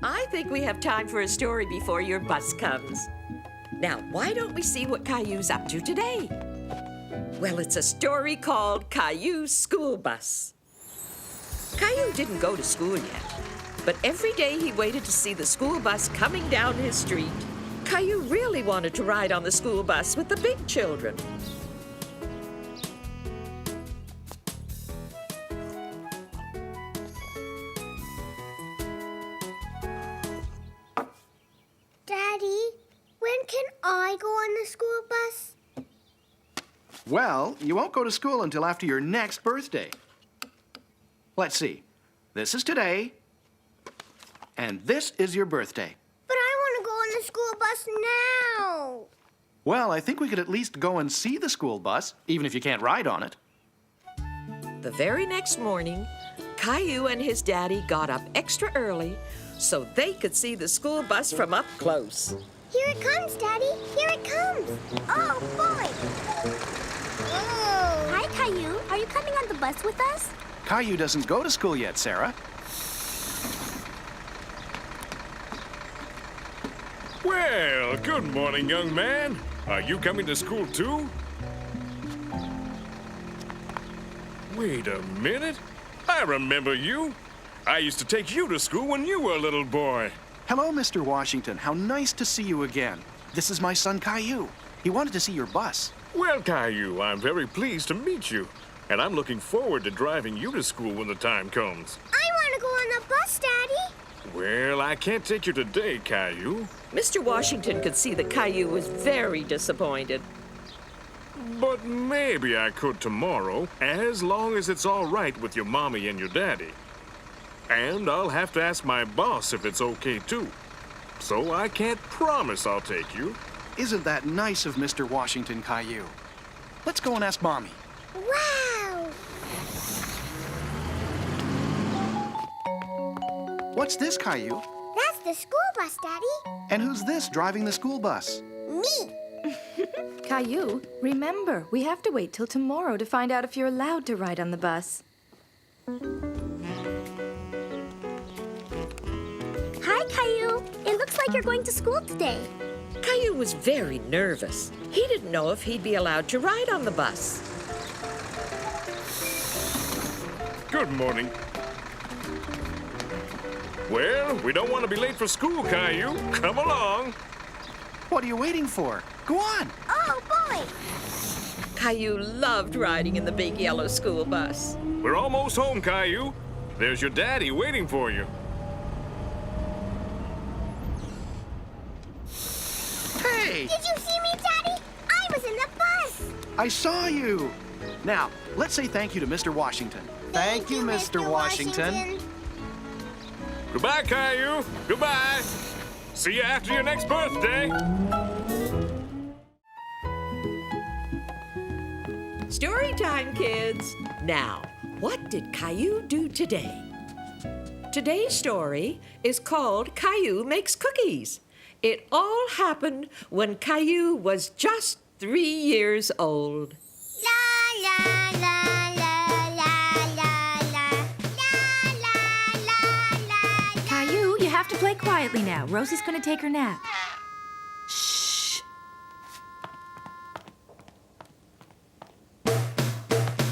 I think we have time for a story before your bus comes. Now, why don't we see what Caillou's up to today? Well, it's a story called Caillou School Bus. Caillou didn't go to school yet, but every day he waited to see the school bus coming down his street. Caillou really wanted to ride on the school bus with the big children. Daddy, when can I go on the school bus? Well, you won't go to school until after your next birthday. Let's see. This is today, and this is your birthday. But I want to go on the school bus now. Well, I think we could at least go and see the school bus, even if you can't ride on it. The very next morning, Caillou and his daddy got up extra early so they could see the school bus from up close. Here it comes, Daddy. Here it comes. Oh, boy. Oh. Hi, Caillou. Are you coming on the bus with us? Caillou doesn't go to school yet, Sarah. Well, good morning, young man. Are you coming to school too? Wait a minute. I remember you. I used to take you to school when you were a little boy. Hello, Mr. Washington. How nice to see you again. This is my son, Caillou. He wanted to see your bus. Well, Caillou, I'm very pleased to meet you. And I'm looking forward to driving you to school when the time comes. I want to go on the bus, Daddy. Well, I can't take you today, Caillou. Mr. Washington could see that Caillou was very disappointed. But maybe I could tomorrow, as long as it's all right with your mommy and your daddy. And I'll have to ask my boss if it's okay, too. So I can't promise I'll take you. Isn't that nice of Mr. Washington, Caillou? Let's go and ask Mommy. Wow. What's this, Caillou? That's the school bus, Daddy. And who's this driving the school bus? Me. Caillou, remember, we have to wait till tomorrow to find out if you're allowed to ride on the bus. Hi, Caillou. It looks like you're going to school today. Caillou was very nervous. He didn't know if he'd be allowed to ride on the bus. Good morning. Well, we don't want to be late for school, Caillou. Come along. What are you waiting for? Go on. Oh, boy. Caillou loved riding in the big yellow school bus. We're almost home, Caillou. There's your daddy waiting for you. Hey! Did you see me, Daddy? I was in the bus. I saw you. Now, let's say thank you to Mr. Washington. Thank you, Mr. Washington. Goodbye, Caillou. Goodbye. See you after your next birthday. Story time, kids. Now, what did Caillou do today? Today's story is called Caillou Makes Cookies. It all happened when Caillou was just 3 years old. La, la, la, la, la, la, la. La, la, la, la, la. Caillou, you have to play quietly now. Rosie's going to take her nap. Shh.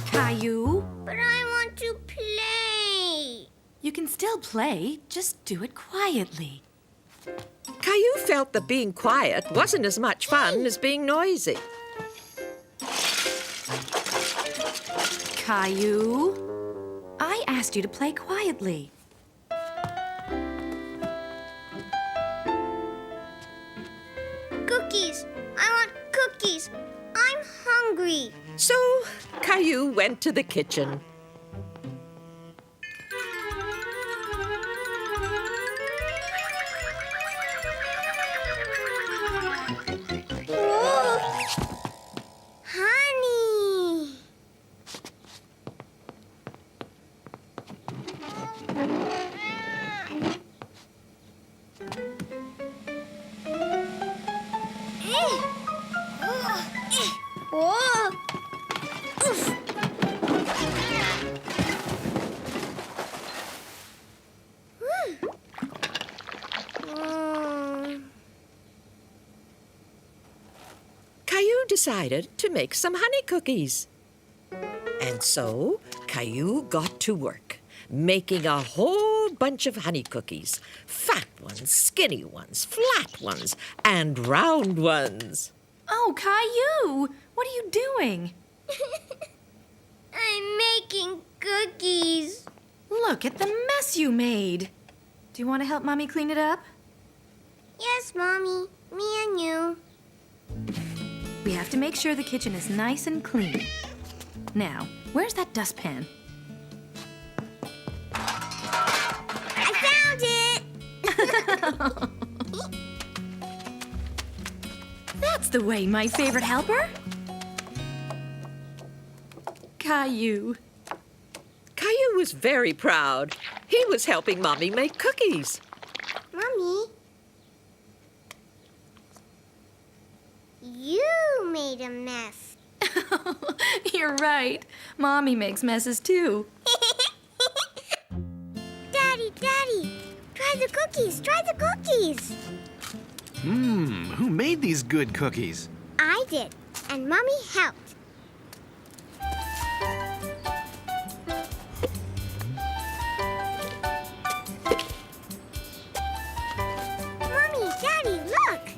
Caillou, But I want to play. you can still play. Just do it quietly. Caillou felt that being quiet wasn't as much fun as being noisy. Caillou, I asked you to play quietly. Cookies. I want cookies. I'm hungry. So Caillou went to the kitchen. Oh, honey. Oh. Oof. decided to make some honey cookies. And so Caillou got to work, making a whole bunch of honey cookies. Fat ones, skinny ones, flat ones, and round ones. Oh, Caillou, what are you doing? I'm making cookies. Look at the mess you made. Do you want to help Mommy clean it up? Yes, Mommy. Me and you. We have to make sure the kitchen is nice and clean. Now, where's that dustpan? I found it! That's the way, my favorite helper. Caillou. Caillou was very proud. He was helping Mommy make cookies. Mommy, you made a mess. You're right. Mommy makes messes too. Daddy, try the cookies, try the cookies. Who made these good cookies? I did, and Mommy helped. Mommy, Daddy, look!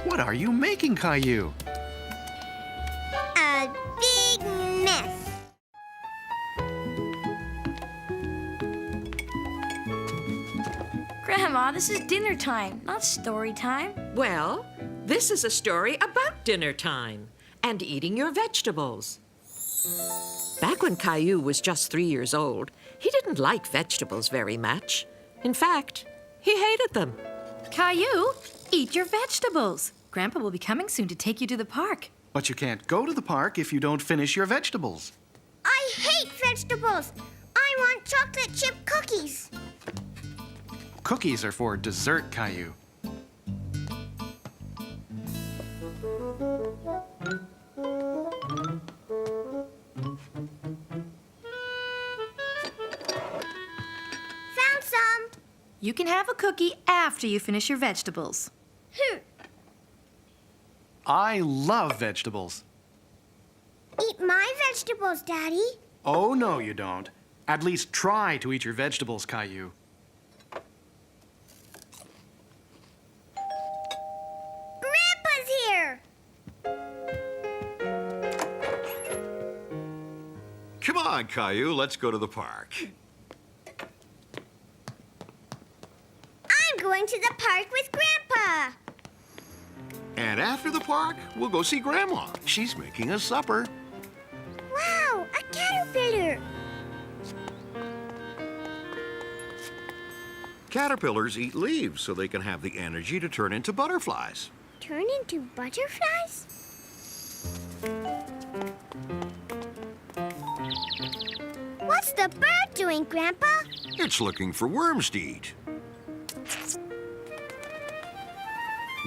What are you making, Caillou? A big mess. Grandma, this is dinner time, not story time. Well, this is a story about dinner time and eating your vegetables. Back when Caillou was just 3 years old, he didn't like vegetables very much. In fact, he hated them. Caillou, eat your vegetables. Grandpa will be coming soon to take you to the park. But you can't go to the park if you don't finish your vegetables. I hate vegetables. I want chocolate chip cookies. Cookies are for dessert, Caillou. Found some. You can have a cookie after you finish your vegetables. I love vegetables. Eat my vegetables, Daddy. Oh, no, you don't. At least try to eat your vegetables, Caillou. Grandpa's here. Come on, Caillou, let's go to the park. I'm going to the park with Grandpa. And after the park, we'll go see Grandma. She's making us supper. Wow, a caterpillar. Caterpillars eat leaves so they can have the energy to turn into butterflies. Turn into butterflies? What's the bird doing, Grandpa? It's looking for worms to eat.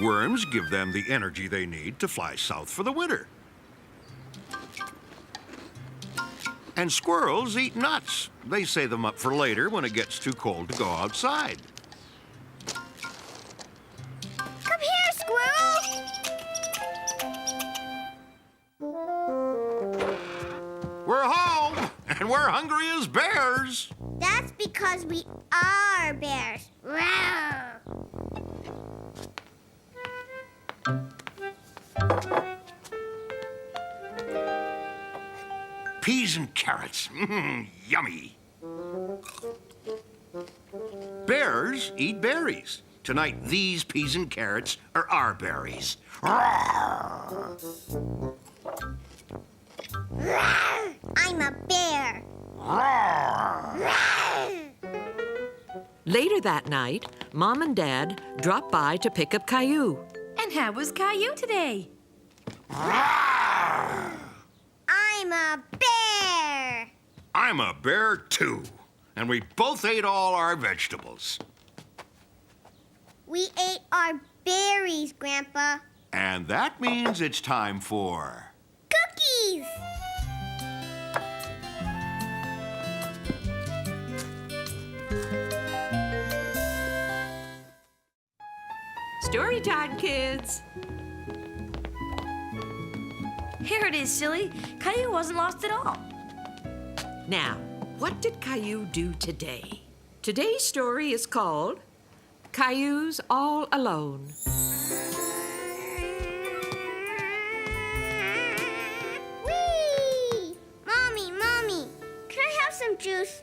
Worms give them the energy they need to fly south for the winter. And squirrels eat nuts. They save them up for later when it gets too cold to go outside. Come here, squirrel. We're home, and we're hungry as bears. That's because we are bears. Rawr. Peas and carrots. Yummy. Bears eat berries. Tonight, these peas and carrots are our berries. Roar! Rawr. I'm a bear. Roar! Later that night, Mom and Dad dropped by to pick up Caillou. And how was Caillou today? I'm a bear. I'm a bear, too. And we both ate all our vegetables. We ate our berries, Grandpa. And that means it's time for... Cookies. Story time, kids. Here it is, silly. Caillou wasn't lost at all. Now, what did Caillou do today? Today's story is called Caillou's All Alone. Whee! Mommy, can I have some juice?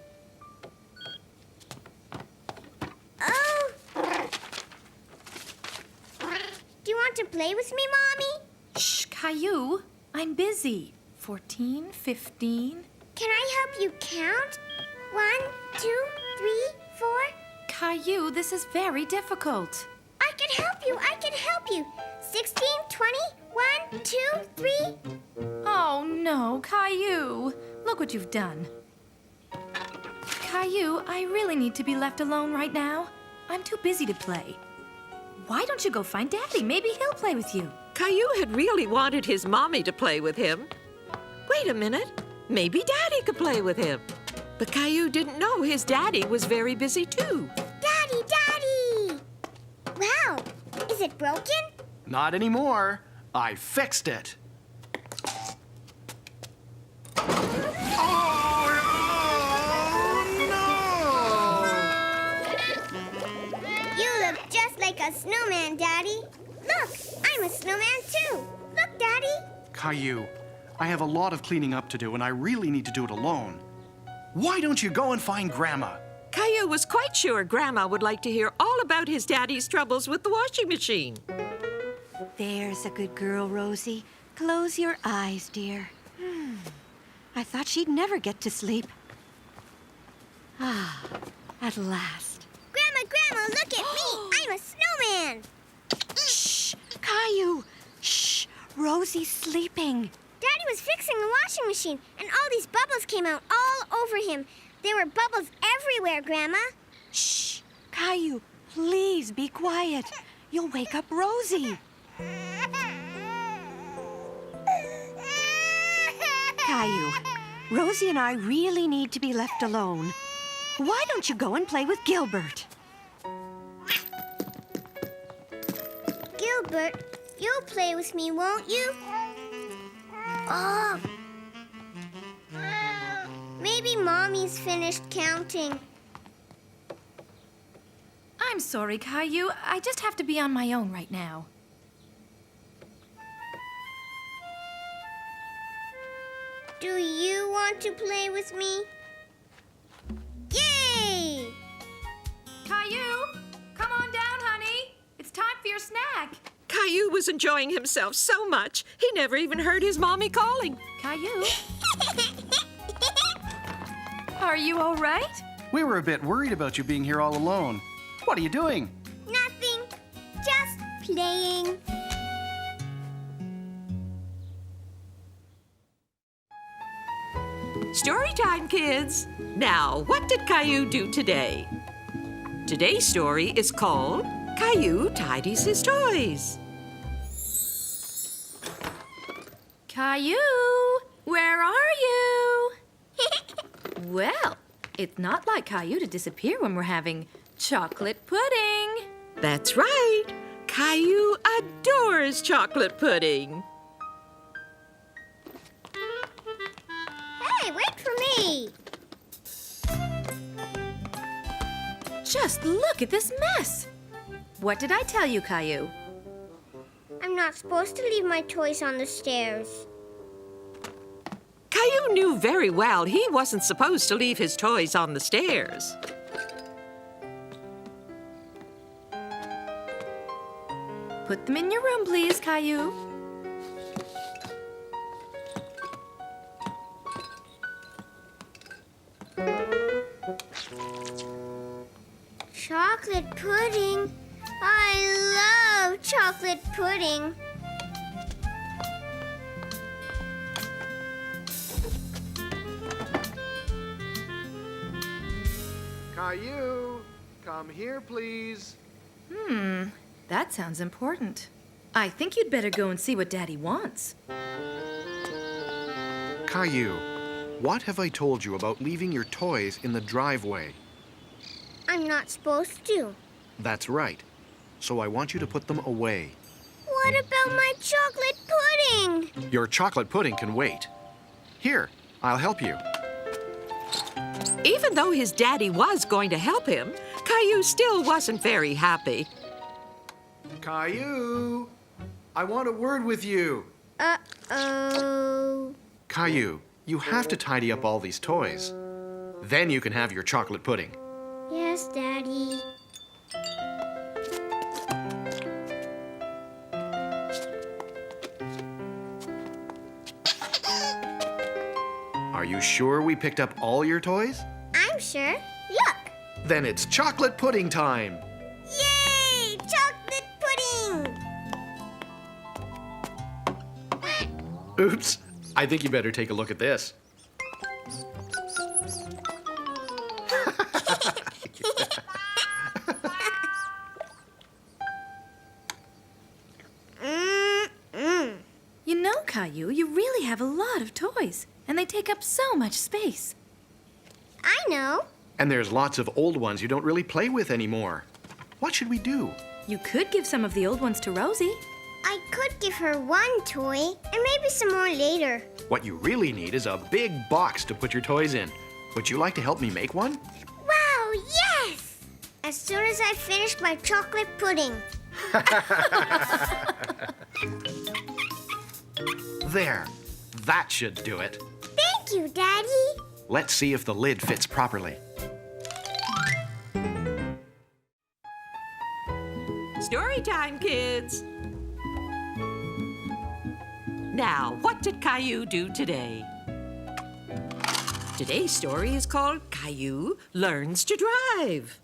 Oh! Do you want to play with me, Mommy? Shh, Caillou. I'm busy. 14, 15. Can I help you count? 1, 2, 3, 4. Caillou, this is very difficult. I can help you. 16, 20, 1, 2, 3. Oh, no, Caillou. Look what you've done. Caillou, I really need to be left alone right now. I'm too busy to play. Why don't you go find Daddy? Maybe he'll play with you. Caillou had really wanted his mommy to play with him. Wait a minute. Maybe Daddy could play with him. But Caillou didn't know his daddy was very busy too. Daddy! Wow, is it broken? Not anymore. I fixed it. You look just like a snowman, Daddy. Look, I'm a snowman too. Look, Daddy. Caillou, I have a lot of cleaning up to do, and I really need to do it alone. Why don't you go and find Grandma? Caillou was quite sure Grandma would like to hear all about his daddy's troubles with the washing machine. There's a good girl, Rosie. Close your eyes, dear. I thought she'd never get to sleep. Ah, at last. Grandma, look at me. I'm a snowman. Shh, Caillou. Shh, Rosie's sleeping. Daddy was fixing the washing machine, and all these bubbles came out all over him. There were bubbles everywhere, Grandma. Shh, Caillou, please be quiet. You'll wake up Rosie. Caillou, Rosie and I really need to be left alone. Why don't you go and play with Gilbert? Gilbert, you'll play with me, won't you? Oh. Maybe Mommy's finished counting. I'm sorry, Caillou. I just have to be on my own right now. Do you want to play with me? Yay! Caillou, come on down, honey. It's time for your snack. Caillou was enjoying himself so much, he never even heard his mommy calling. Caillou, are you all right? We were a bit worried about you being here all alone. What are you doing? Nothing. Just playing. Story time, kids. Now, what did Caillou do today? Today's story is called Caillou Tidies His Toys. Caillou, where are you? Well, it's not like Caillou to disappear when we're having chocolate pudding. That's right. Caillou adores chocolate pudding. Hey, wait for me. Just look at this mess. What did I tell you, Caillou? I'm not supposed to leave my toys on the stairs. Caillou knew very well he wasn't supposed to leave his toys on the stairs. Put them in your room, please, Caillou. Chocolate pudding. I love chocolate pudding. Caillou, come here, please. That sounds important. I think you'd better go and see what Daddy wants. Caillou, what have I told you about leaving your toys in the driveway? I'm not supposed to. That's right. So I want you to put them away. What about my chocolate pudding? Your chocolate pudding can wait. Here, I'll help you. Even though his daddy was going to help him, Caillou still wasn't very happy. Caillou, I want a word with you. Uh-oh. Caillou, you have to tidy up all these toys. Then you can have your chocolate pudding. Yes, Daddy. Are you sure we picked up all your toys? I'm sure. Look. Then it's chocolate pudding time. Yay! Chocolate pudding! Oops, I think you better take a look at this. You know, Caillou, you really have a lot of toys, and they take up so much space. I know. And there's lots of old ones you don't really play with anymore. What should we do? You could give some of the old ones to Rosie. I could give her one toy and maybe some more later. What you really need is a big box to put your toys in. Would you like to help me make one? Wow, yes! As soon as I finish my chocolate pudding. There, that should do it. Thank you, Daddy. Let's see if the lid fits properly. Story time, kids. Now, what did Caillou do today? Today's story is called Caillou Learns to Drive.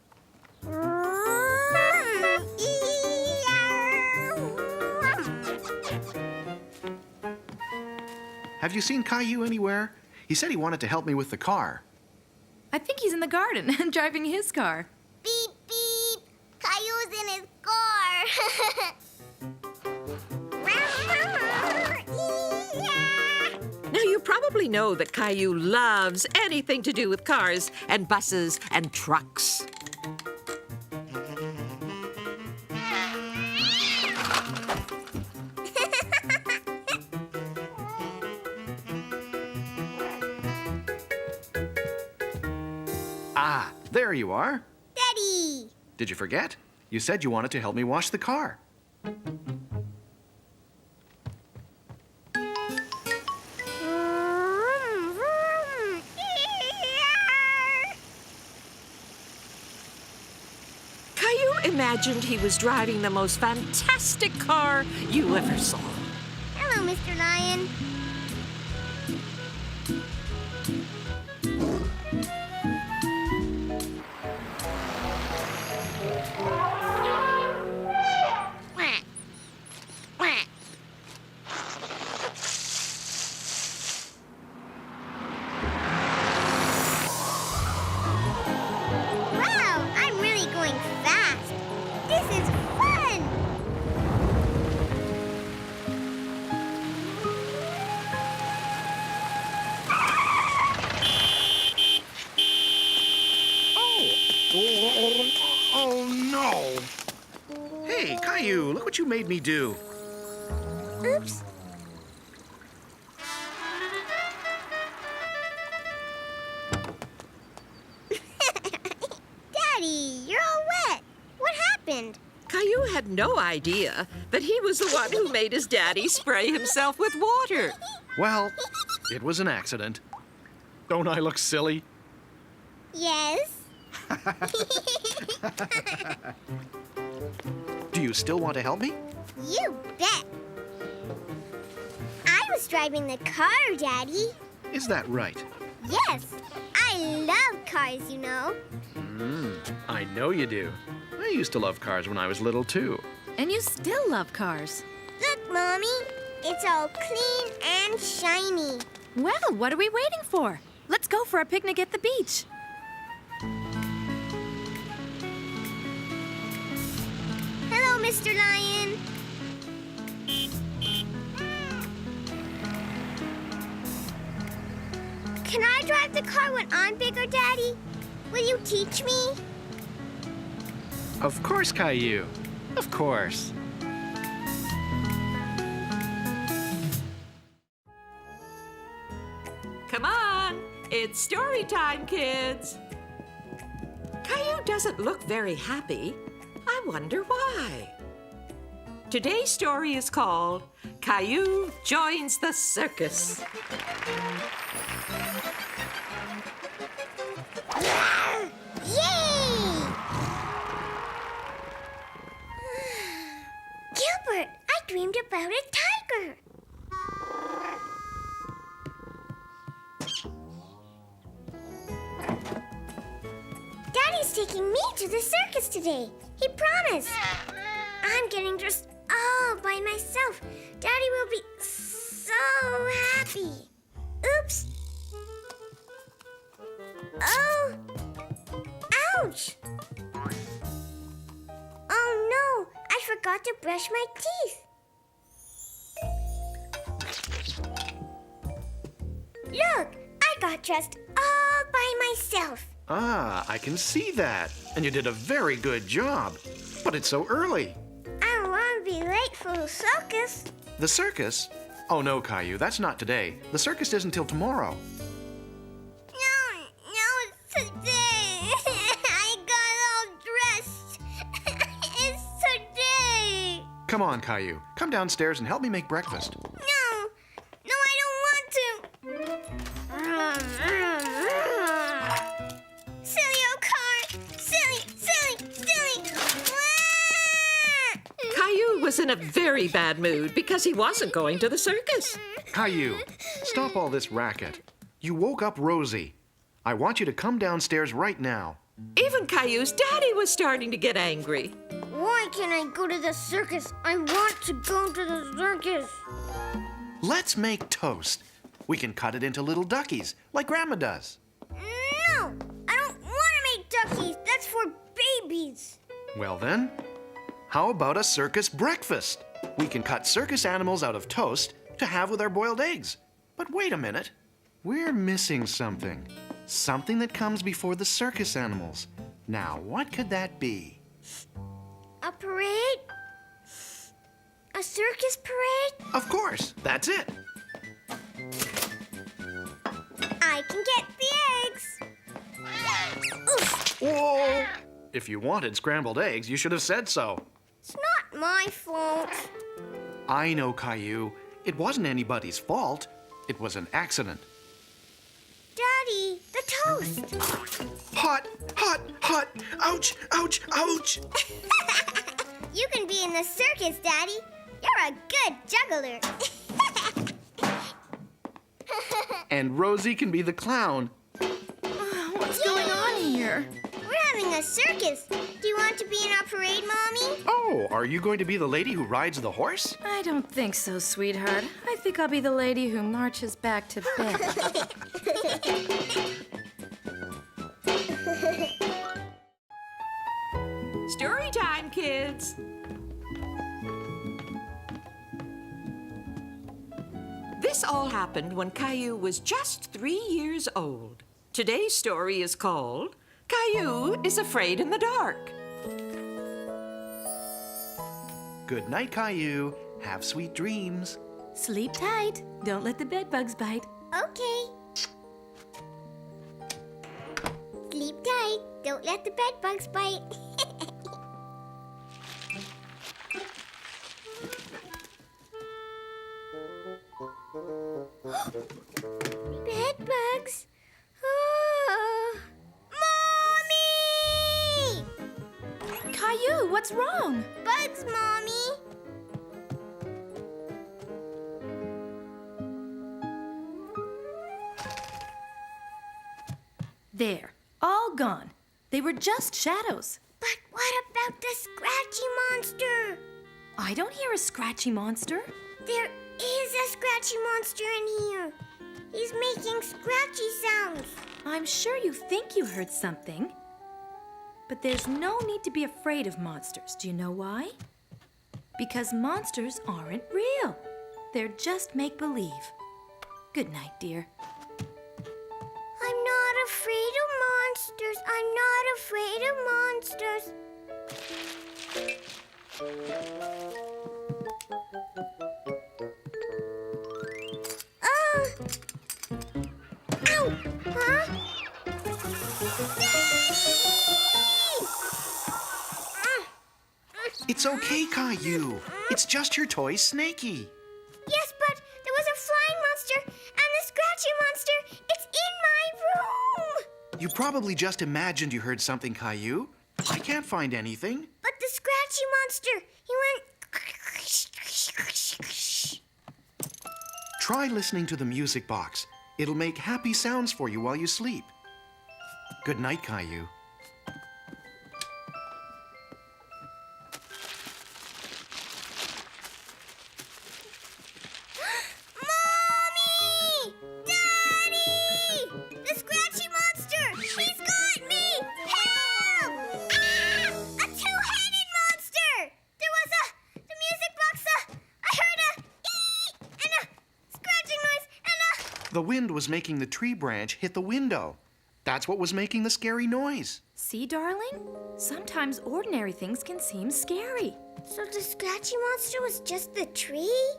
Have you seen Caillou anywhere? He said he wanted to help me with the car. I think he's in the garden driving his car. Beep, beep. Caillou's in his car. Now, you probably know that Caillou loves anything to do with cars and buses and trucks. Ah, there you are. Daddy. Did you forget? You said you wanted to help me wash the car. Caillou imagined he was driving the most fantastic car you ever saw. Hello, Mr. Lion. Quack. Quack. Wow, I'm really going fast. This is fun. Oh, no. Hey, Caillou, look what you made me do. Oops. Daddy, you're all wet. What happened? Caillou had no idea that he was the one who made his daddy spray himself with water. Well, it was an accident. Don't I look silly? Yes. Do you still want to help me? You bet. I was driving the car, Daddy. Is that right? Yes. I love cars, you know. I know you do. I used to love cars when I was little, too. And you still love cars. Look, Mommy. It's all clean and shiny. Well, what are we waiting for? Let's go for a picnic at the beach. Hello, Mr. Lion. Can I drive the car when I'm bigger, Daddy? Will you teach me? Of course, Caillou. Of course. It's story time, kids. Caillou doesn't look very happy. I wonder why. Today's story is called Caillou Joins the Circus. Yay! Gilbert, I dreamed about a tiger. Daddy's taking me to the circus today. He promised. I'm getting dressed all by myself. Daddy will be so happy. Oops. Oh. Ouch. Oh no, I forgot to brush my teeth. Look, I got dressed all by myself. Ah, I can see that. And you did a very good job. But it's so early. I don't want to be late for the circus. The circus? Oh no, Caillou, that's not today. The circus isn't till tomorrow. No, it's today. I got all dressed. It's today. Come on, Caillou. Come downstairs and help me make breakfast. No, I don't want to. Silly old car. Silly. Caillou was in a very bad mood because he wasn't going to the circus. Caillou, stop all this racket. You woke up Rosie. I want you to come downstairs right now. Even Caillou's daddy was starting to get angry. Why can't I go to the circus? I want to go to the circus. Let's make toast. We can cut it into little duckies, like Grandma does. No, I don't want to make duckies. That's for babies. Well then, how about a circus breakfast? We can cut circus animals out of toast to have with our boiled eggs. But wait a minute. We're missing something. Something that comes before the circus animals. Now, what could that be? A parade? A circus parade? Of course, that's it. I can get the eggs. Oof, Whoa! If you wanted scrambled eggs, you should have said so. it's not my fault. I know, Caillou. It wasn't anybody's fault. It was an accident. Daddy, the toast. Hot! Ouch! You can be in the circus, Daddy. You're a good juggler. And Rosie can be the clown. What's going on here? We're having a circus. Do you want to be in our parade, Mommy? Oh, are you going to be the lady who rides the horse? I don't think so, sweetheart. I think I'll be the lady who marches back to bed. Story time, kids. This all happened when Caillou was just 3 years old. Today's story is called Caillou is Afraid in the Dark. Good night, Caillou. Have sweet dreams. Sleep tight. Don't let the bed bugs bite. Okay. Sleep tight. Don't let the bed bugs bite. Bed bugs. Oh. Mommy! Caillou, what's wrong? Bugs, Mommy. There. All gone. They were just shadows. But what about the scratchy monster? I don't hear a scratchy monster. There is a scratchy monster in here. He's making scratchy sounds. I'm sure you think you heard something. But there's no need to be afraid of monsters. Do you know why? Because monsters aren't real. They're just make-believe. Good night, dear. I'm not afraid of monsters. I'm not afraid of monsters. Oh! Ow! Huh? It's okay, Caillou. It's just your toy Snakey. Yes, but there was a flying monster and the scratchy monster. It's in my room. You probably just imagined you heard something, Caillou. I can't find anything. But the scratchy monster, he went... Try listening to the music box. It'll make happy sounds for you while you sleep. Good night, Caillou. Mommy! Daddy! The scratchy monster! He's got me! Help! Ah! A two-headed monster! There was the music box, I heard a ee and a scratching noise and a... The wind was making the tree branch hit the window. That's what was making the scary noise. See, darling? Sometimes ordinary things can seem scary. So the scratchy monster was just the tree?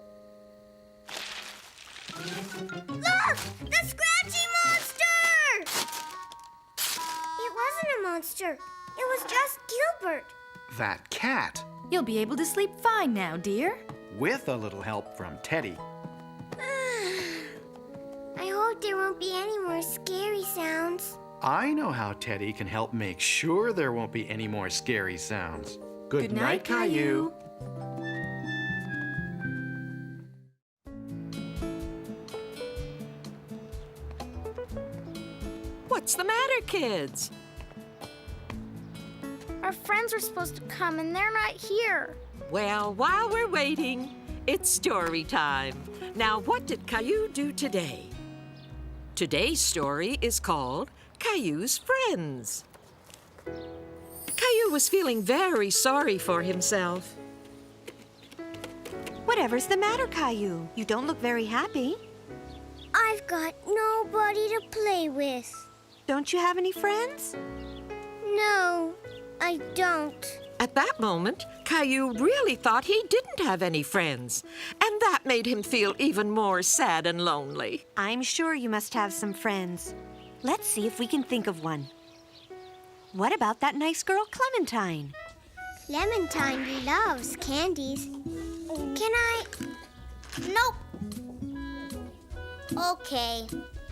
Look! The scratchy monster! It wasn't a monster. It was just Gilbert. That cat, You'll be able to sleep fine now, dear. with a little help from Teddy. I hope there won't be any more scary sounds. I know how Teddy can help make sure there won't be any more scary sounds. Good night, Caillou. What's the matter, kids? Our friends were supposed to come and they're not here. Well, while we're waiting, it's story time. Now, what did Caillou do today? Today's story is called Caillou's Friends. Caillou was feeling very sorry for himself. Whatever's the matter, Caillou? You don't look very happy. I've got nobody to play with. Don't you have any friends? No, I don't. At that moment, Caillou really thought he didn't have any friends, and that made him feel even more sad and lonely. I'm sure you must have some friends. Let's see if we can think of one. What about that nice girl, Clementine? Clementine loves candies. Can I? Nope. Okay.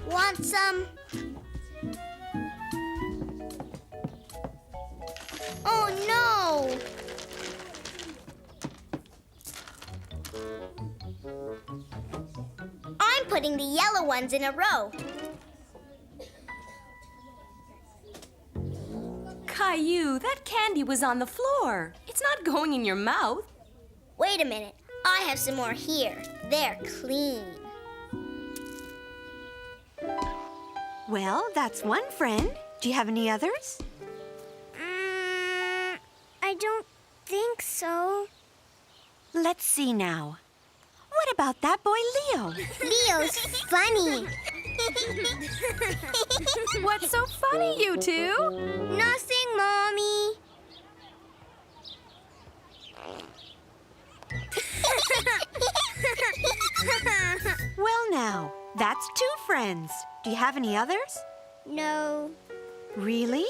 Want some? Oh no! I'm putting the yellow ones in a row. Caillou, that candy was on the floor. It's not going in your mouth. Wait a minute. I have some more here. They're clean. Well, that's one friend. Do you have any others? I don't think so. Let's see now. What about that boy, Leo? Leo's funny. What's so funny, you two? Nothing, Mommy. Well, now, that's two friends. Do you have any others? No. Really?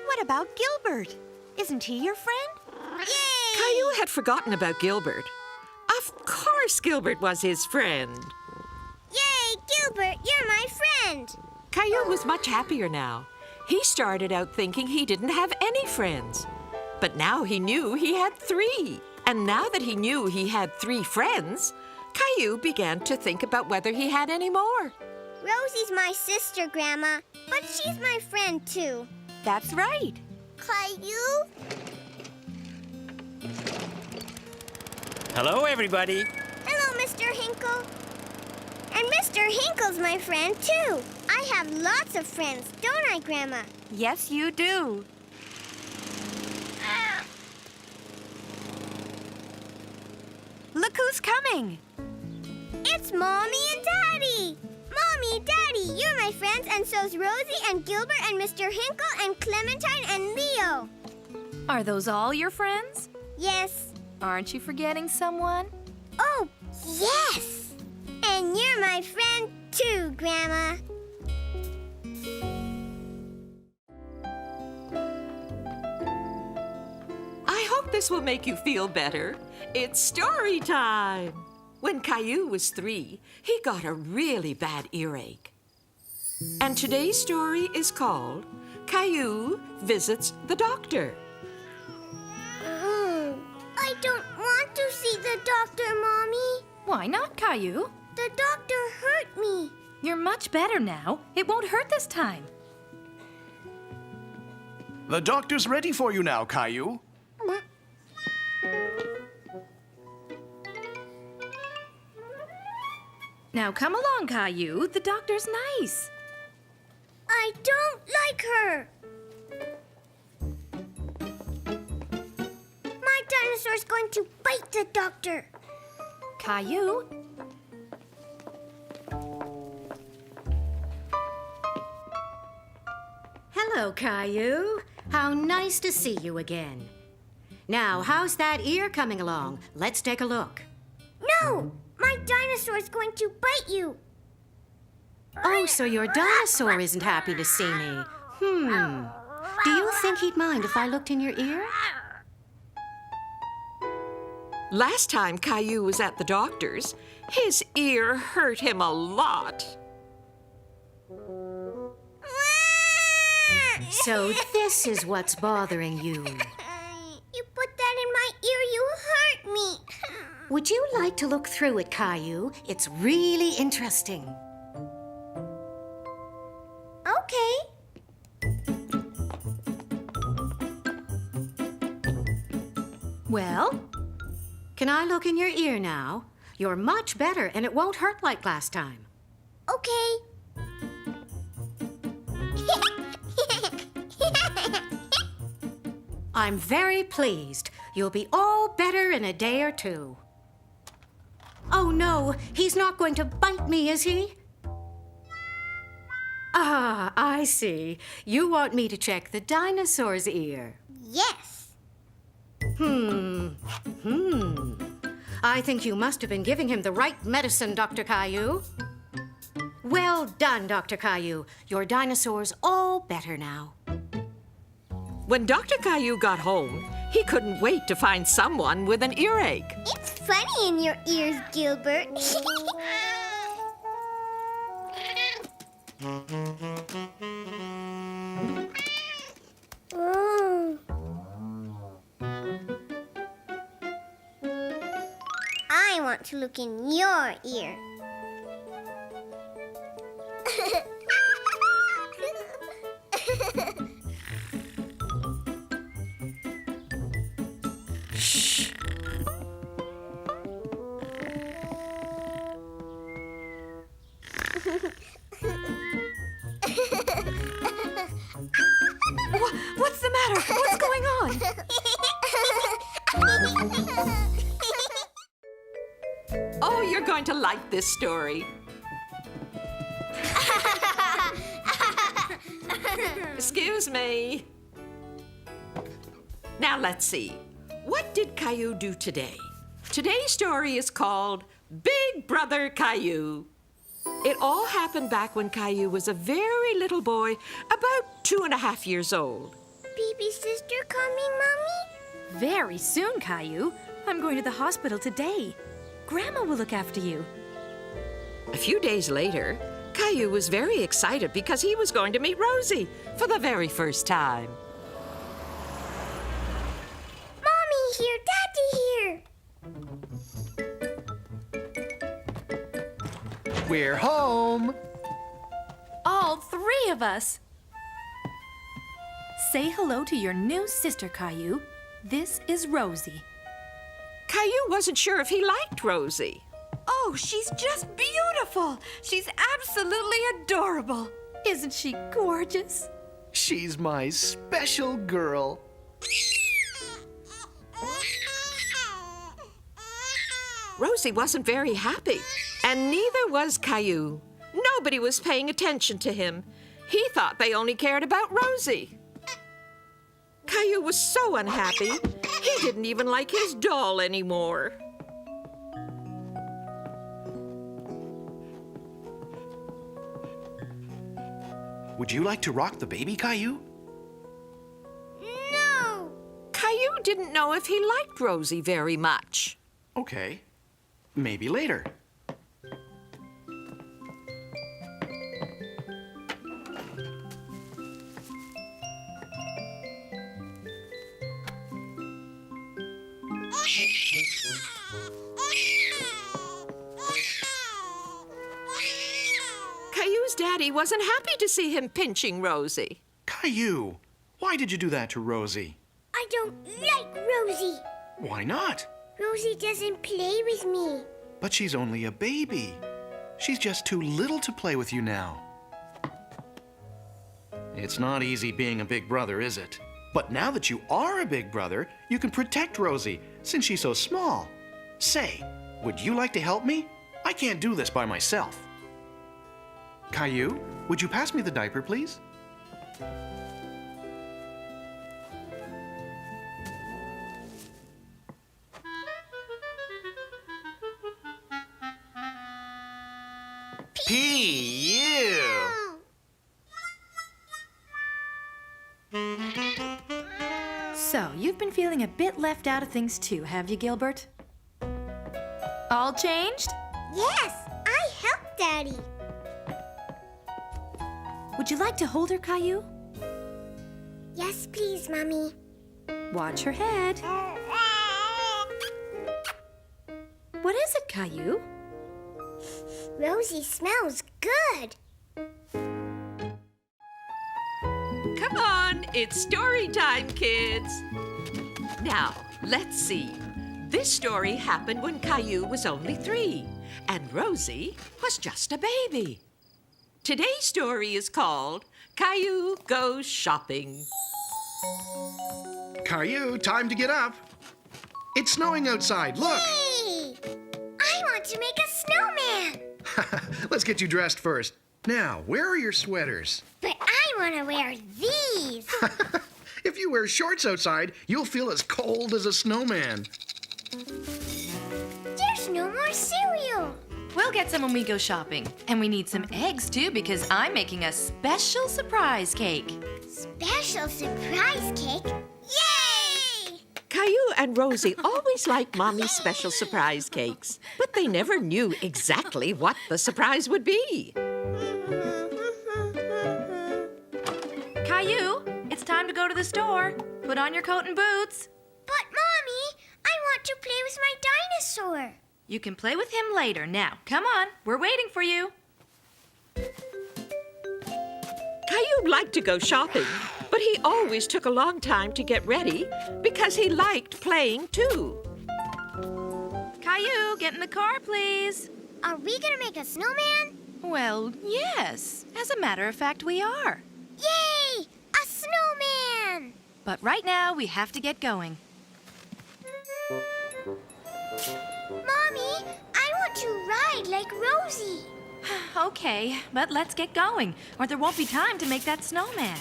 What about Gilbert? Isn't he your friend? Yay! Caillou had forgotten about Gilbert. Of course Gilbert was his friend. Yay, Gilbert, you're my friend. Caillou was much happier now. He started out thinking he didn't have any friends. But now he knew he had 3. And now that he knew he had 3 friends, Caillou began to think about whether he had any more. Rosie's my sister, Grandma, but she's my friend too. That's right. Caillou? Hello, everybody. Hello, Mr. Hinkle. And Mr. Hinkle's my friend too. I have lots of friends, don't I, Grandma? Yes, you do. Look who's coming. It's Mommy and Daddy. Mommy, Daddy, you're my friends, and so's Rosie and Gilbert and Mr. Hinkle and Clementine and Leo. Are those all your friends? Yes. Aren't you forgetting someone? Oh, yes. And you're my friend too, Grandma. I hope this will make you feel better. It's story time. When Caillou was 3, he got a really bad earache. And today's story is called Caillou Visits the Doctor. I don't want to see the doctor, Mommy. Why not, Caillou? The doctor hurt me. You're much better now. It won't hurt this time. The doctor's ready for you now, Caillou. Now come along, Caillou. The doctor's nice. I don't like her. My dinosaur's going to bite the doctor. Caillou? Hello, Caillou. How nice to see you again. Now, how's that ear coming along? Let's take a look. No! My dinosaur's going to bite you. Oh, so your dinosaur isn't happy to see me. Do you think he'd mind if I looked in your ear? Last time Caillou was at the doctor's, his ear hurt him a lot. So this is what's bothering you. You put that in my ear, you hurt me. Would you like to look through it, Caillou? It's really interesting. Okay. Well, can I look in your ear now? You're much better, and it won't hurt like last time. Okay. I'm very pleased. You'll be all better in a day or two. Oh, no, he's not going to bite me, is he? Ah, I see. You want me to check the dinosaur's ear. Yes. I think you must have been giving him the right medicine, Dr. Caillou. Well done, Dr. Caillou. Your dinosaur's all better now. When Dr. Caillou got home, he couldn't wait to find someone with an earache. It's funny in your ears, Gilbert. Oh. I want to look in your ear. What's the matter? What's going on? Oh, you're going to like this story. Excuse me. Now let's see. What did Caillou do today? Today's story is called Big Brother Caillou. It all happened back when Caillou was a very little boy, about 2.5 years old. Baby sister coming, Mommy? Very soon, Caillou. I'm going to the hospital today. Grandma will look after you. A few days later, Caillou was very excited because he was going to meet Rosie for the very first time. Mommy here, Daddy here. We're home. All 3 of us. Say hello to your new sister, Caillou. This is Rosie. Caillou wasn't sure if he liked Rosie. Oh, she's just beautiful. She's absolutely adorable. Isn't she gorgeous? She's my special girl. Rosie wasn't very happy, and neither was Caillou. Nobody was paying attention to him. He thought they only cared about Rosie. Caillou was so unhappy, he didn't even like his doll anymore. Would you like to rock the baby, Caillou? No. Caillou Caillou didn't know if he liked Rosie very much. Okay, maybe later. Caillou's daddy wasn't happy to see him pinching Rosie. Caillou, why did you do that to Rosie? I don't like Rosie. Why not? Rosie doesn't play with me. But she's only a baby. She's just too little to play with you now. It's not easy being a big brother, is it? But now that you are a big brother, you can protect Rosie, since she's so small. Say, would you like to help me? I can't do this by myself. Caillou, would you pass me the diaper, please? P.U. So, you've been feeling a bit left out of things too, have you, Gilbert? All changed? Yes, I helped Daddy. Would you like to hold her, Caillou? Yes, please, Mommy. Watch her head. What is it, Caillou? Rosie smells good. Come on, it's story time, kids. Now, let's see. This story happened when Caillou was only 3, and Rosie was just a baby. Today's story is called Caillou Goes Shopping. Caillou, time to get up. It's snowing outside, look. Hey! I want to make a snowman. Let's get you dressed first. Now, where are your sweaters? But I want to wear these. If you wear shorts outside, you'll feel as cold as a snowman. There's no more cereal. We'll get some when we go shopping. And we need some eggs, too, because I'm making a special surprise cake. Special surprise cake? Yay! Caillou and Rosie always liked Mommy's special surprise cakes, but they never knew exactly what the surprise would be. Caillou, it's time to go to the store. Put on your coat and boots. But, Mommy, I want to play with my dinosaur. You can play with him later. Now, come on. We're waiting for you. Caillou liked to go shopping, but he always took a long time to get ready because he liked playing too. Caillou, get in the car, please. Are we going to make a snowman? Well, yes. As a matter of fact, we are. Yay! A snowman! But right now, we have to get going. Mommy, I want to ride like Rosie. Okay, but let's get going, or there won't be time to make that snowman.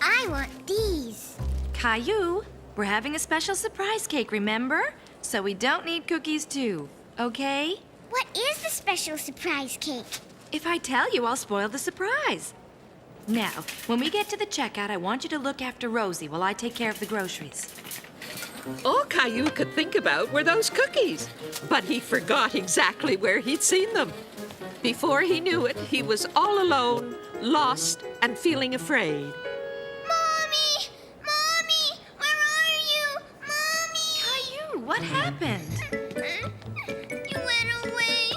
I want these. Caillou, we're having a special surprise cake, remember? So we don't need cookies too, okay? What is the special surprise cake? If I tell you, I'll spoil the surprise. Now, when we get to the checkout, I want you to look after Rosie while I take care of the groceries. All Caillou could think about were those cookies, but he forgot exactly where he'd seen them. Before he knew it, he was all alone, lost, and feeling afraid. Mommy! Mommy! Where are you? Mommy! Caillou, what happened? You went away.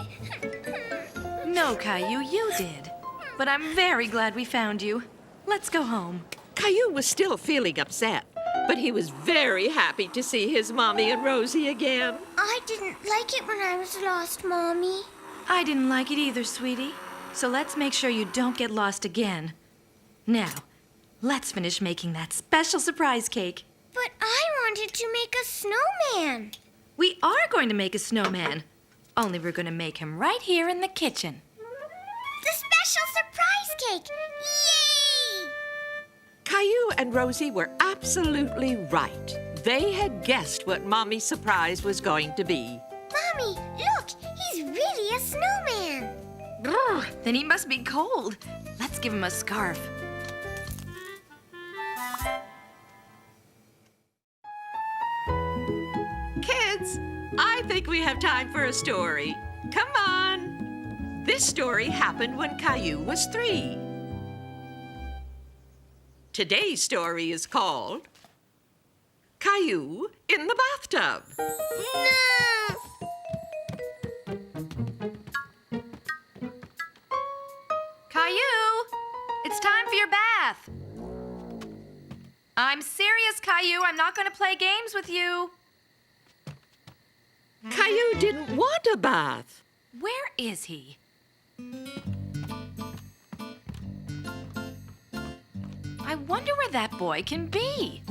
No, Caillou, you did. But I'm very glad we found you. Let's go home. Caillou was still feeling upset, but he was very happy to see his Mommy and Rosie again. I didn't like it when I was lost, Mommy. I didn't like it either, sweetie. So let's make sure you don't get lost again. Now, let's finish making that special surprise cake. But I wanted to make a snowman. We are going to make a snowman. Only we're going to make him right here in the kitchen. The special surprise cake! Yay! Caillou and Rosie were absolutely right. They had guessed what Mommy's surprise was going to be. Mommy, look! He's really a snowman. Brr, then he must be cold. Let's give him a scarf. kids. I think we have time for a story. Come on. This story happened when Caillou was 3. Today's story is called Caillou in the Bathtub. No! Caillou, it's time for your bath. I'm serious, Caillou. I'm not going to play games with you. Caillou didn't want a bath. Where is he? I wonder where that boy can be.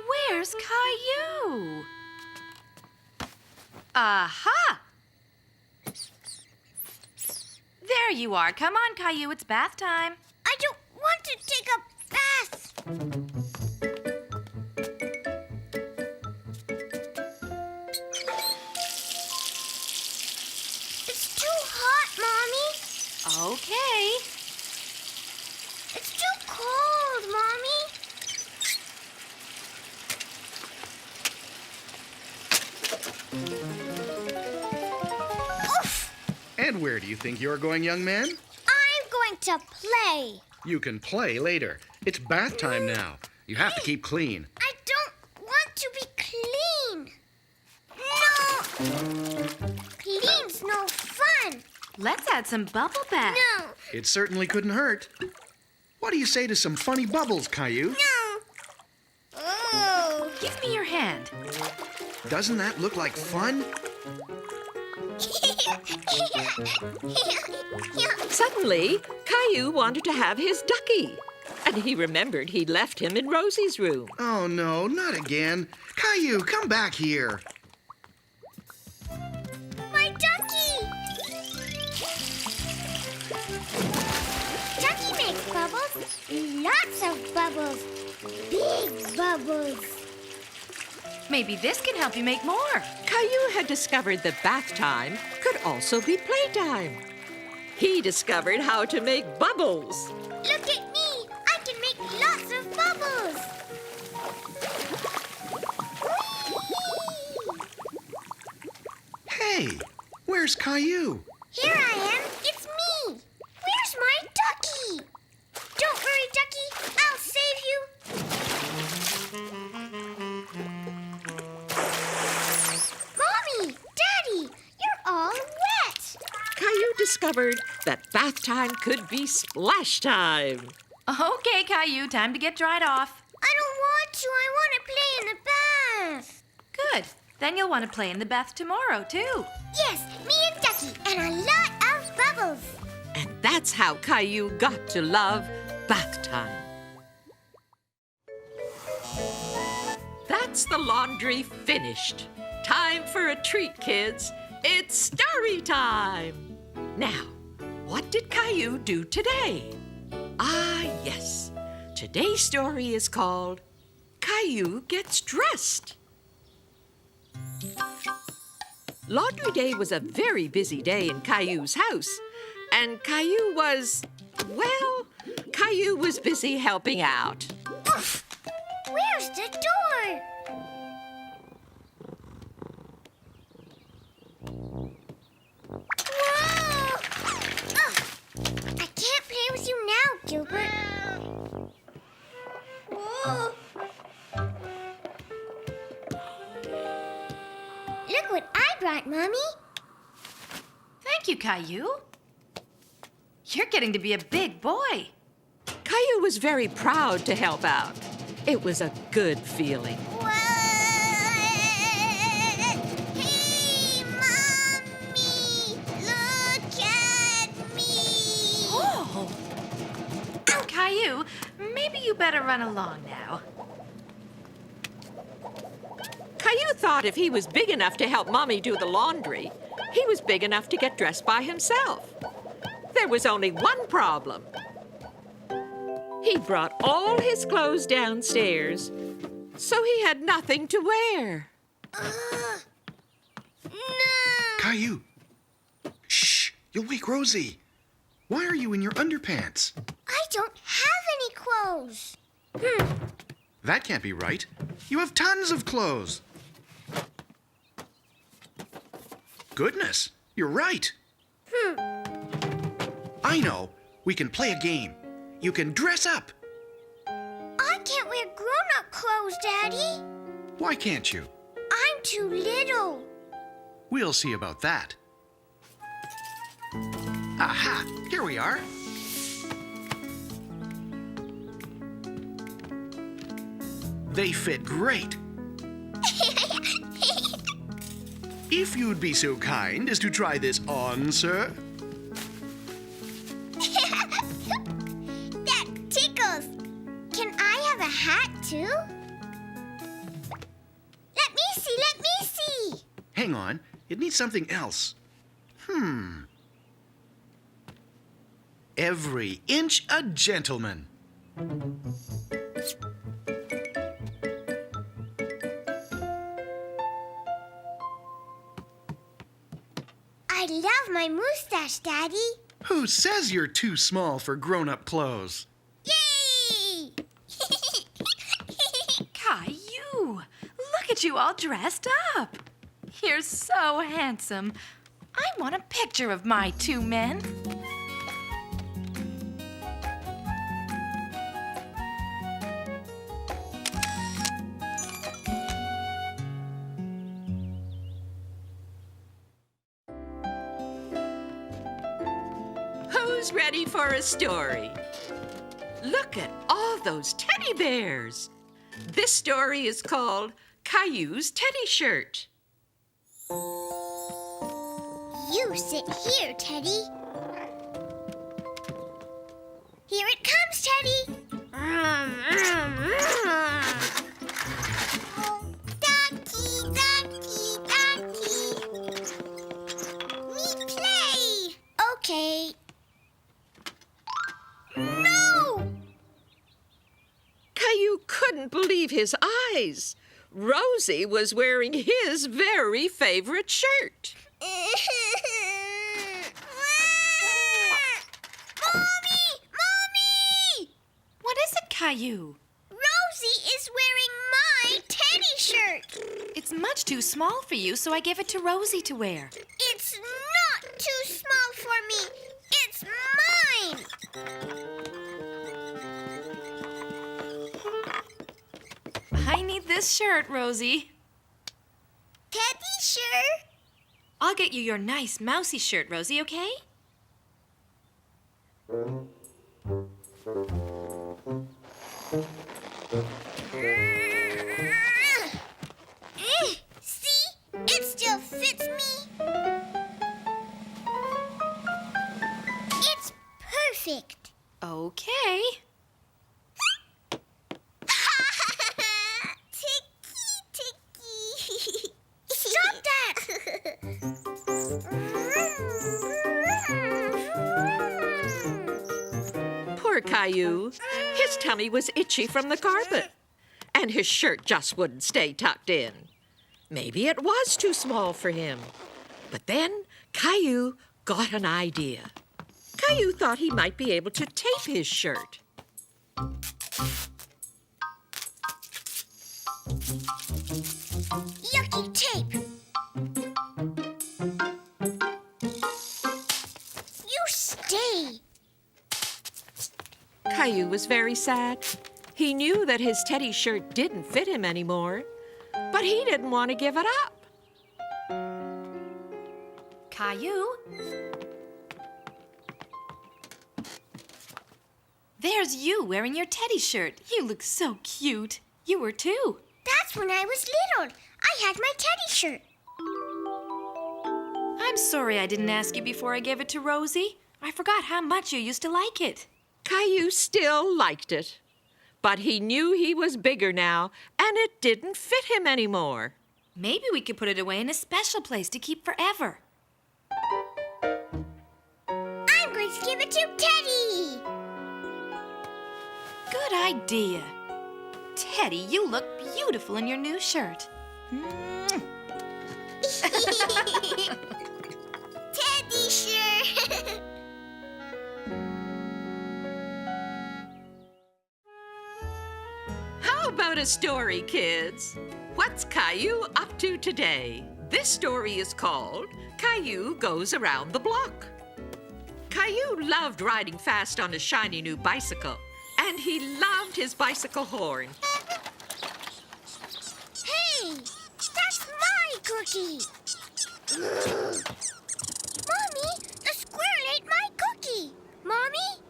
Where's Caillou? Aha! There you are. Come on, Caillou. It's bath time. I don't want to take a bath. It's too hot, Mommy. Okay. It's too cold, Mommy. Oof! And where do you think you're going, young man? I'm going to play. You can play later. It's bath time now. You have to keep clean. I don't want to be clean. No! Clean's no fun. Let's add some bubble bath. No, It certainly couldn't hurt. What do you say to some funny bubbles, Caillou? no. Oh. Give me your hand. Doesn't that look like fun? Suddenly, Caillou wanted to have his ducky. And he remembered he'd left him in Rosie's room. Oh, no, not again. Caillou, come back here. My ducky! Ducky makes bubbles. Lots of bubbles. Big bubbles. Maybe this can help you make more. Caillou had discovered that bath time could also be playtime. He discovered how to make bubbles. Look at me. I can make lots of bubbles. Whee! Hey, where's Caillou? Here I am. It's me. Where's my ducky? Don't worry, ducky. I'll save you. Mommy, Daddy, you're all wet. Caillou discovered that bath time could be splash time. Okay, Caillou, time to get dried off. I don't want to. I want to play in the bath. Good. Then you'll want to play in the bath tomorrow, too. Yes, me and Ducky, and a lot of bubbles. And that's how Caillou got to love bath time. That's the laundry finished. Time for a treat, kids. It's story time. Now, what did Caillou do today? Ah, yes. Today's story is called Caillou Gets Dressed. Laundry day was a very busy day in Caillou's house, and Caillou was busy helping out. Oof! Where's the door? Whoa! Ugh! I can't play with you now, Gilbert. Whoa! Look what I brought, Mommy. Thank you, Caillou. You're getting to be a big boy. Caillou was very proud to help out. It was a good feeling. What? Hey, Mommy! Look at me! Oh! Caillou, maybe you better run along now. Caillou thought if he was big enough to help Mommy do the laundry, he was big enough to get dressed by himself. There was only one problem. He brought all his clothes downstairs, so he had nothing to wear. No! Caillou. Shh, you'll wake Rosie. Why are you in your underpants? I don't have any clothes. That can't be right. You have tons of clothes. Goodness, you're right. I know. We can play a game. You can dress up. I can't wear grown-up clothes, Daddy. Why can't you? I'm too little. We'll see about that. Aha! Here we are. They fit great. If you'd be so kind as to try this on, sir. That tickles. Can I have a hat, too? Let me see. Hang on. It needs something else. Every inch a gentleman. I love my mustache, Daddy. Who says you're too small for grown-up clothes? Yay! Caillou, look at you all dressed up. You're so handsome. I want a picture of my two men. Who's ready for a story? Look at all those teddy bears. This story is called Caillou's Teddy Shirt. You sit here, Teddy. Here it comes, Teddy. Ducky. Me play. Okay. No! Caillou couldn't believe his eyes. Rosie was wearing his very favorite shirt. Mommy! What is it, Caillou? Rosie is wearing my teddy shirt. It's much too small for you, so I gave it to Rosie to wear. It's not too small for me. It's mine. I need this shirt, Rosie. Teddy shirt? I'll get you your nice mousy shirt, Rosie, okay? See? It still fits me. It's perfect. Okay. Ticky. Stop that! Poor Caillou. His tummy was itchy from the carpet, and his shirt just wouldn't stay tucked in. Maybe it was too small for him. But then Caillou got an idea. Caillou thought he might be able to tape his shirt. Yucky tape. You stay. Caillou was very sad. He knew that his teddy shirt didn't fit him anymore, but he didn't want to give it up. Caillou? There's you wearing your teddy shirt. You look so cute. You were too. That's when I was little. I had my teddy shirt. I'm sorry I didn't ask you before I gave it to Rosie. I forgot how much you used to like it. Caillou still liked it, but he knew he was bigger now, and it didn't fit him anymore. Maybe we could put it away in a special place to keep forever. I'm going to give it to Teddy. Good idea. Teddy, you look beautiful in your new shirt. Teddy shirt. about a story, kids? What's Caillou up to today? This story is called Caillou Goes Around the Block. Caillou loved riding fast on his shiny new bicycle, and he loved his bicycle horn. Hey, that's my cookie. Mommy, the squirrel ate my cookie. Mommy,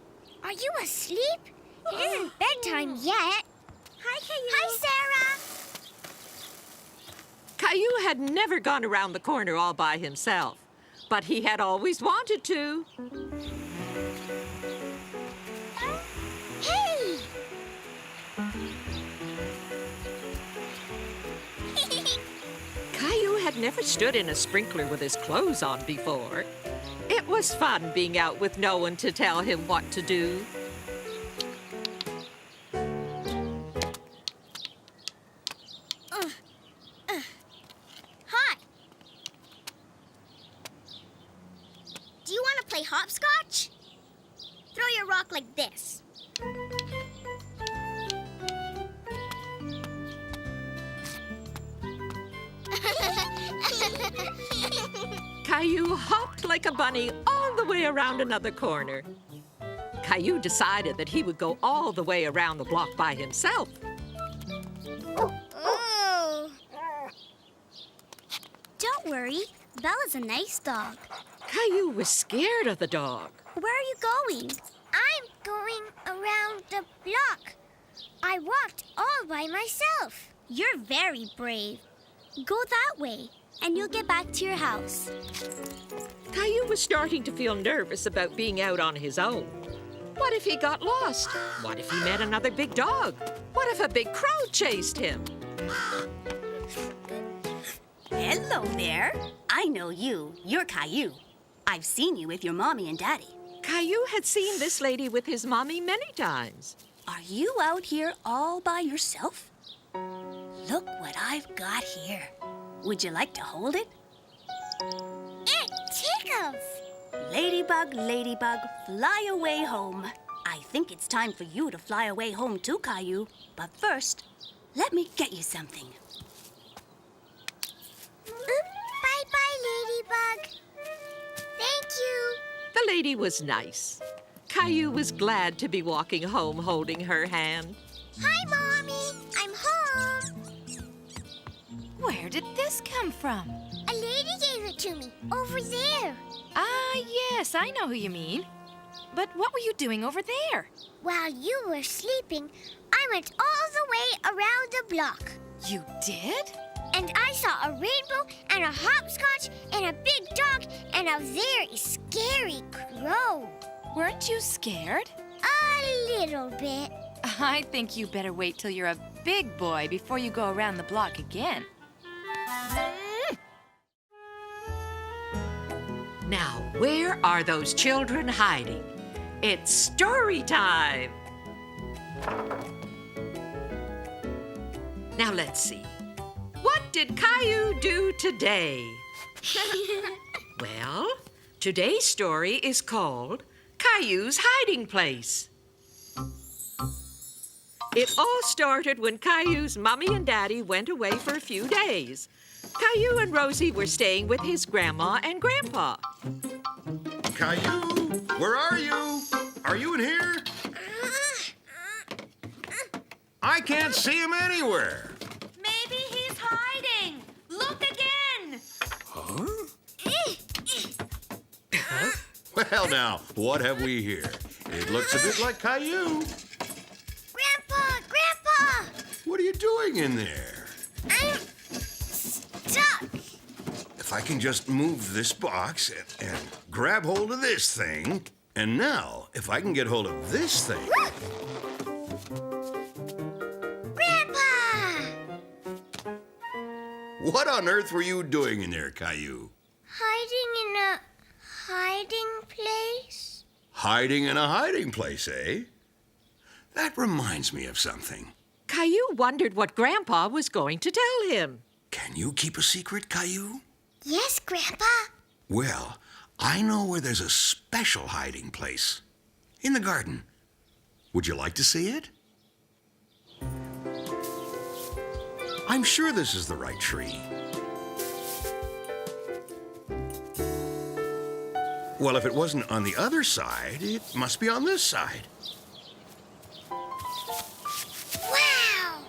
are you asleep? It isn't bedtime yet. Hi, Caillou. Hi, Sarah. Caillou had never gone around the corner all by himself, but he had always wanted to. Hey! Caillou had never stood in a sprinkler with his clothes on before. It was fun being out with no one to tell him what to do. Hot. Do you want to play hopscotch? Throw your rock like this. Caillou hopped like a bunny all the way around another corner. Caillou decided that he would go all the way around the block by himself. Oh. Don't worry. Bella's a nice dog. Caillou was scared of the dog. Where are you going? I'm going around the block. I walked all by myself. You're very brave. Go that way, and you'll get back to your house. Caillou was starting to feel nervous about being out on his own. What if he got lost? What if he met another big dog? What if a big crow chased him? Hello there. I know you. You're Caillou. I've seen you with your mommy and daddy. Caillou had seen this lady with his mommy many times. Are you out here all by yourself? Look what I've got here. Would you like to hold it? It tickles. Ladybug, ladybug, fly away home. I think it's time for you to fly away home too, Caillou. But first, let me get you something. Bye-bye, Ladybug. Thank you. The lady was nice. Caillou was glad to be walking home holding her hand. Hi, Mommy. I'm home. Where did this come from? A lady gave it to me over there. Ah, yes, I know who you mean. But what were you doing over there? While you were sleeping, I went all the way around the block. You did? And I saw a rainbow and a hopscotch and a big dog and a very scary crow. Weren't you scared? A little bit. I think you better wait till you're a big boy before you go around the block again. Now, where are those children hiding? It's story time! Now, let's see. What did Caillou do today? Well, today's story is called Caillou's Hiding Place. It all started when Caillou's mommy and daddy went away for a few days. Caillou and Rosie were staying with his grandma and grandpa. Caillou, where are you? Are you in here? I can't see him anywhere. Maybe he's hiding. Look again. Well, now, what have we here? It looks a bit like Caillou. Grandpa! What are you doing in there? I'm stuck. If I can just move this box and grab hold of this thing, and now, if I can get hold of this thing. Grandpa! What on earth were you doing in there, Caillou? Hiding in a hiding place? Hiding in a hiding place, eh? That reminds me of something. Caillou wondered what Grandpa was going to tell him. Can you keep a secret, Caillou? Yes, Grandpa. Well, I know where there's a special hiding place. In the garden. Would you like to see it? I'm sure this is the right tree. Well, if it wasn't on the other side, it must be on this side. Wow!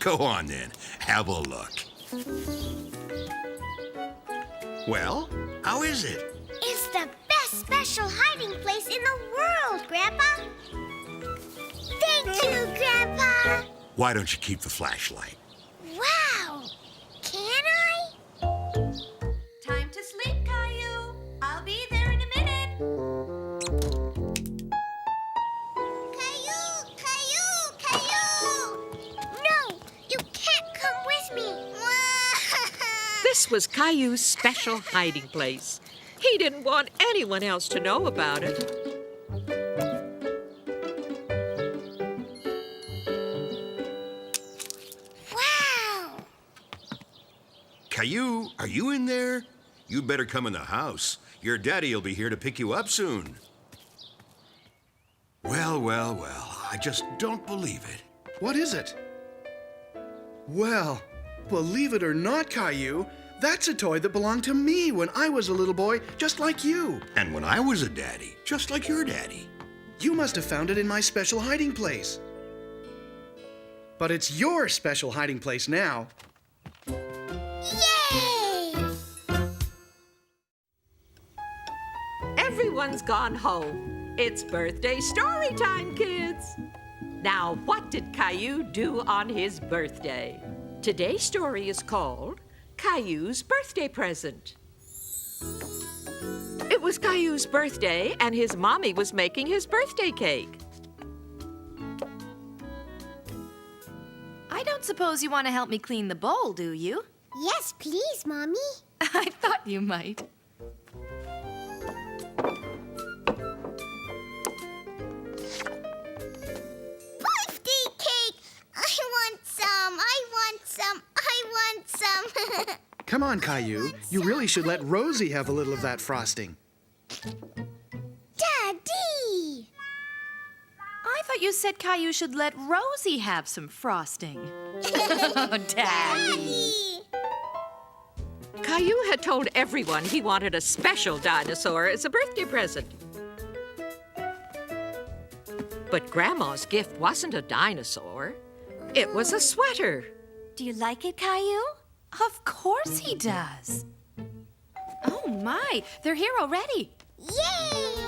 Go on then, have a look. Well, how is it? It's the best special hiding place in the world, Grandpa. Thank you, Grandpa. Why don't you keep the flashlight? Wow! Can I? Time to sleep, Caillou. I'll be there in a minute. Caillou! Caillou! Caillou! No! You can't come with me! This was Caillou's special hiding place. He didn't want anyone else to know about it. Wow! Caillou, are you in there? You better come in the house. Your daddy will be here to pick you up soon. Well, well, well. I just don't believe it. What is it? Well, believe it or not, Caillou, that's a toy that belonged to me when I was a little boy, just like you. And when I was a daddy, just like your daddy. You must have found it in my special hiding place. But it's your special hiding place now. Yay! Everyone's gone home. It's birthday story time, kids. Now, what did Caillou do on his birthday? Today's story is called Caillou's Birthday Present. It was Caillou's birthday, and his mommy was making his birthday cake. I don't suppose you want to help me clean the bowl, do you? Yes, please, Mommy. I thought you might. Birthday cake! I want some! I want some! I want some! Come on, Caillou. You really should let Rosie have a little of that frosting. Daddy! I thought you said Caillou should let Rosie have some frosting. Oh, Daddy. Caillou had told everyone he wanted a special dinosaur as a birthday present. But Grandma's gift wasn't a dinosaur. It was a sweater. Do you like it, Caillou? Of course he does. Oh, my. They're here already. Yay!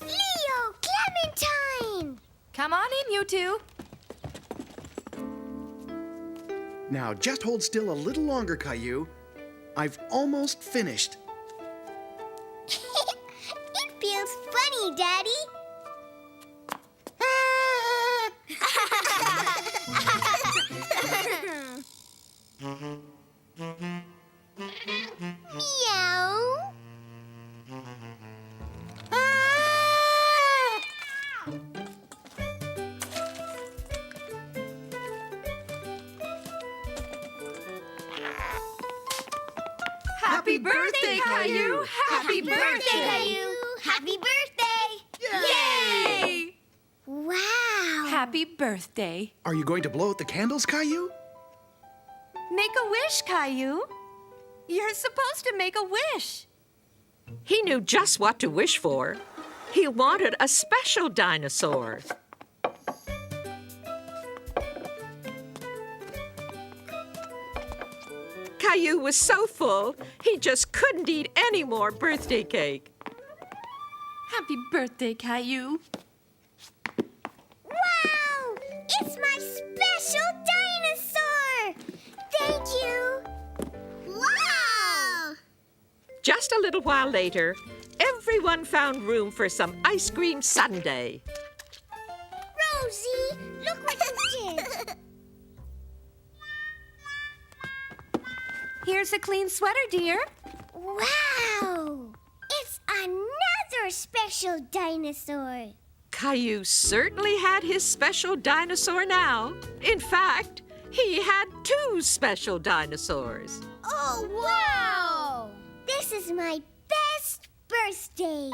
Leo, Clementine! Come on in, you two. Now, just hold still a little longer, Caillou. I've almost finished. It feels funny, Daddy. Meow. Happy birthday, Caillou! Happy birthday! Caillou! Happy birthday! Yay! Wow! Happy birthday. Are you going to blow out the candles, Caillou? Make a wish, Caillou. You're supposed to make a wish. He knew just what to wish for. He wanted a special dinosaur. Caillou was so full, he just couldn't eat any more birthday cake. Happy birthday, Caillou. Wow! It's my special dinosaur! Thank you! Wow! Just a little while later, everyone found room for some ice cream sundae. Rosie, look what you did! Here's a clean sweater, dear. Wow! It's another special dinosaur! Caillou certainly had his special dinosaur now. In fact, he had 2 special dinosaurs. Oh, wow! This is my best birthday!